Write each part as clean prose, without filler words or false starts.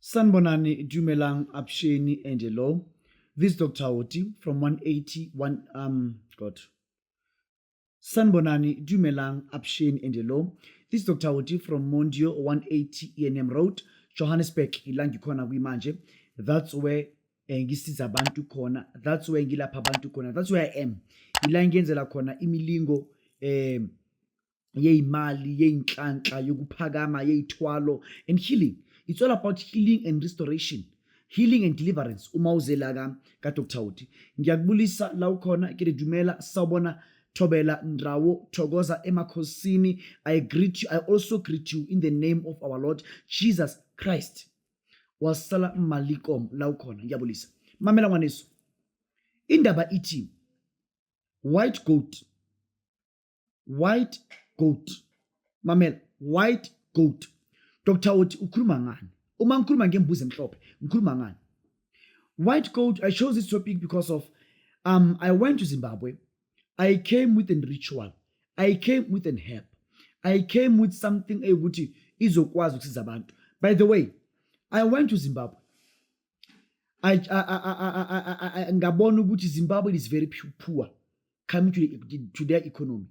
Sanbonani Dumelang Apsheni Angelo. This is Dr. Oti from 181 Sanbonani Dumelang Apsheni Angelo. This is Dr. Oti from Mondio 180 ENM Road, Johannesburg, ilangi khona kwimanje. That's where ngisiza abantu khona. That's where ngilapha abantu khona. That's where I am. Ilangi ngenzela khona imilingo yeyimali, yeyinhlanhla, yokuphakama, yeyithwalo and healing. It's all about healing and restoration, healing and deliverance. Uma uzela ka Dr. Oti. Ngiyakubulisa la ukhona ke dumela sawubona Thobela Ndawo Thokoza emakhosini. I greet you. I also greet you in the name of our Lord Jesus Christ. Wasala malikom la ukhona. Ngiyabulisa. Mamela ngwaneso. Indaba ithi white goat. White goat. Mamela, white goat. Dr. Oti ukhuluma ngani? Uma ngikhuluma ngembuzi emhlophe, ngikhuluma ngani? White goat, I chose this topic because of I went to Zimbabwe. I came with a ritual. I came with an herb. I came with something ukuthi izokwazi ukusiza abantu. By the way, I went to Zimbabwe. I ngabona ukuthi Zimbabwe is very poor coming to their economy.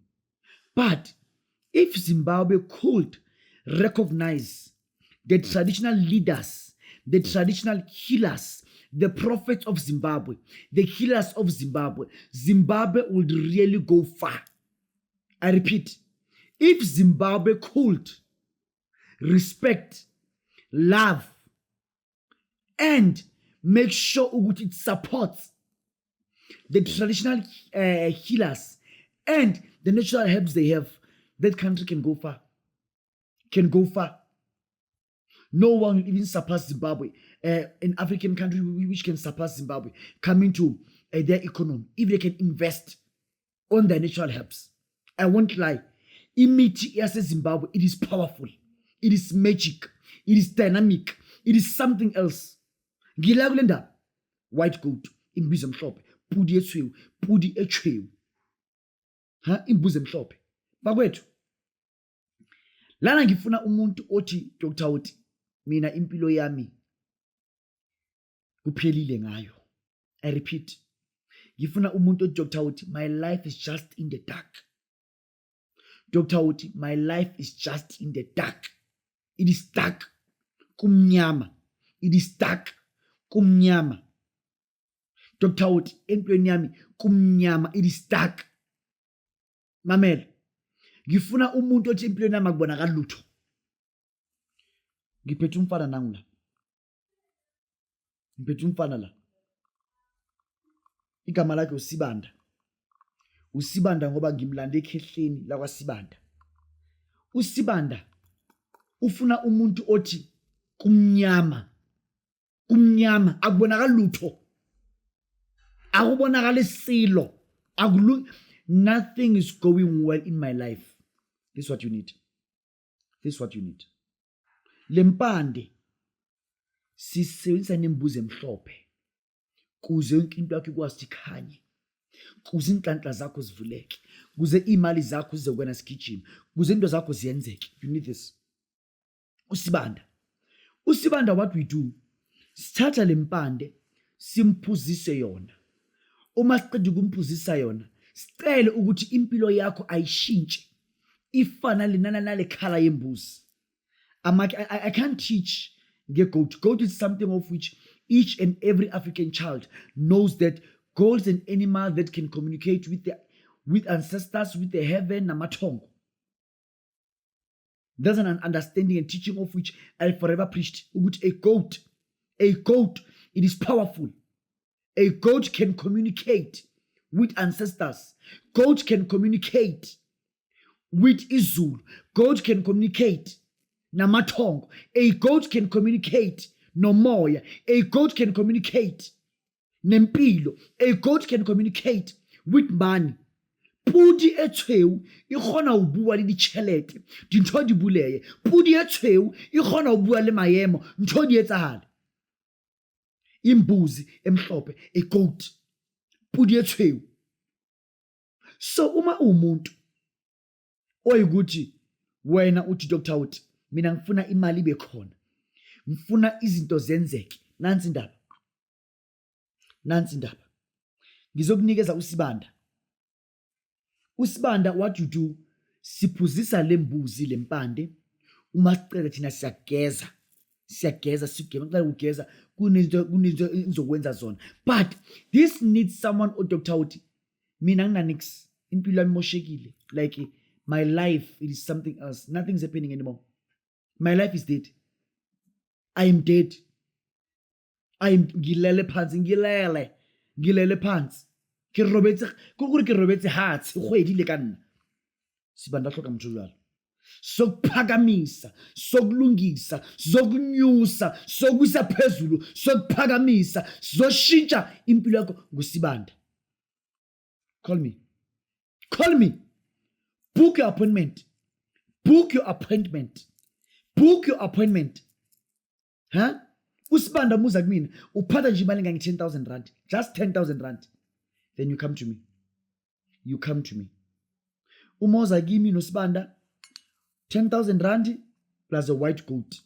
But if Zimbabwe could recognize the traditional leaders, the traditional healers, the prophets of Zimbabwe, the healers of Zimbabwe, Zimbabwe would really go far. I repeat, if Zimbabwe could respect, love, and make sure it supports the traditional healers and the natural herbs they have, that country can go far. Can go far. No one will even surpass Zimbabwe, an African country which can surpass Zimbabwe, coming to their economy, if they can invest on their natural herbs. I won't lie. Imiti yase Zimbabwe, it is powerful. It is magic. It is dynamic. It is something else. Gilagulenda, white goat, imbuzi emhlophe, pudi ethwewu, pudi ethwewu. Imbuzi emhlophe. Bakwethu. Lana ngifuna umuntu othi Dr. Oti mina impilo yami kuphelile ngayo. I repeat. Ngifuna umuntu othi Dr. Oti my life is just in the dark. Dr. Oti my life is just in the dark. It is dark. Kumnyama. It is dark. Kumnyama. Dr. Oti empilweni yami kumnyama. It is dark. Mamela. Ngifuna umuntu othi impilo yami akubonakala lutho. Ngiphethe umfana nangu la. Ngiphethe umfana la. Igama lakhe uSibanda. uSibanda ngoba ngimlande ekhehleni la kwaSibanda. uSibanda ufuna umuntu othi kumnyama. Kumnyama akubonakala lutho. Akubonakala isilo. Nothing is going well in my life. This is what you need. This is what you need. Lempande sisebenzisa nembuzi emhlophe. Kuze yonke into yakho ikwazi ikhanye. Kuze inhlanhla zakho zivuleke. Kuze imali zakho zizokwena sigijima. Kuze into zakho ziyenzeke. You need this. uSibanda. uSibanda, what we do? Sithatha lempande simphuzise yona. Uma siqeda ukumphuzisa yona, sicela ukuthi impilo yakho ayishintshe. Ifana lenana khala yembuzi. I can't teach goat. Goat is something of which each and every African child knows that goat is an animal that can communicate with ancestors, with the heaven, namatongo. There's an understanding and teaching of which I forever preached. A goat, it is powerful. A goat can communicate with ancestors. Goat can communicate with Izulu. Goat can communicate namatongo. A goat can communicate no moya. A goat can communicate nempilo. A goat can communicate with money. Pudi ethwewu ikhona ubua le ditšhelete dintho di buleye. Pudi ethwewu ikhona ubua le maemo ntho di etsahale. Imbuzi emhlophe, a goat. Pudi ethwewu. So uma umuntu oyikuthi wena uthi Dr. Oti mina ngifuna imali ibe khona, ngifuna izinto zenzeke. Nansi indaba ngizokunikeza usibanda what you do, siphuzisa lembuzi lempande uma sicela thina siyageza ugeza kunezinto ngizokwenza zona, but this needs someone Dr. uthi mina nginanix, impilo yami moshekile, like my life is something else, nothing's happening anymore, my life is dead, I am dead, ngilele phansi ke robetse heart kgwedile ka nna. Sibanda hloka motho jalo sokuphakamisa, sokulungisa, sokunyusa, sokusa phezulu, sokuphakamisa, soshintsha impilo yakho ngusibanda. Call me, book your appointment, usibanda muza kumina uphatha nje imali ngangi 10,000 rand, just 10,000 rand, then you come to me. Umoza kimi nosibanda 10,000 rand plus a white goat,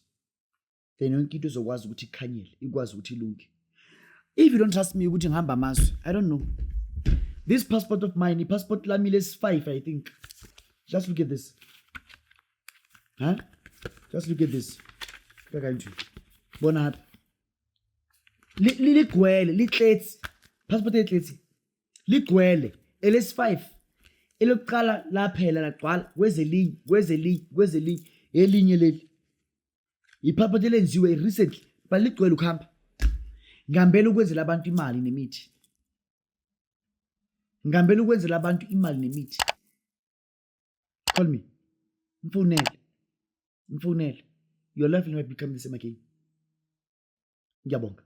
then yonke into izokwazi ukuthi ikhanyele, ikwazi ukuthi ilunge. If you don't trust me ukuthi ngihamba amazwe, I don't know, this passport of mine, passport lami lesi5 I think, just look at this, just look at this, bona hapha ligcwele, likletse, passport ekletse ligcwele, elesi5 elokuqala laphela lagcwala, kwezelinye elinye leli ipassport elenziwe recently, but ligcwele ukuhamba. Ngihambela ukwenzela abantu imali nemithi, call me, mfonele, your life will never become the same again. Ngiyabonga.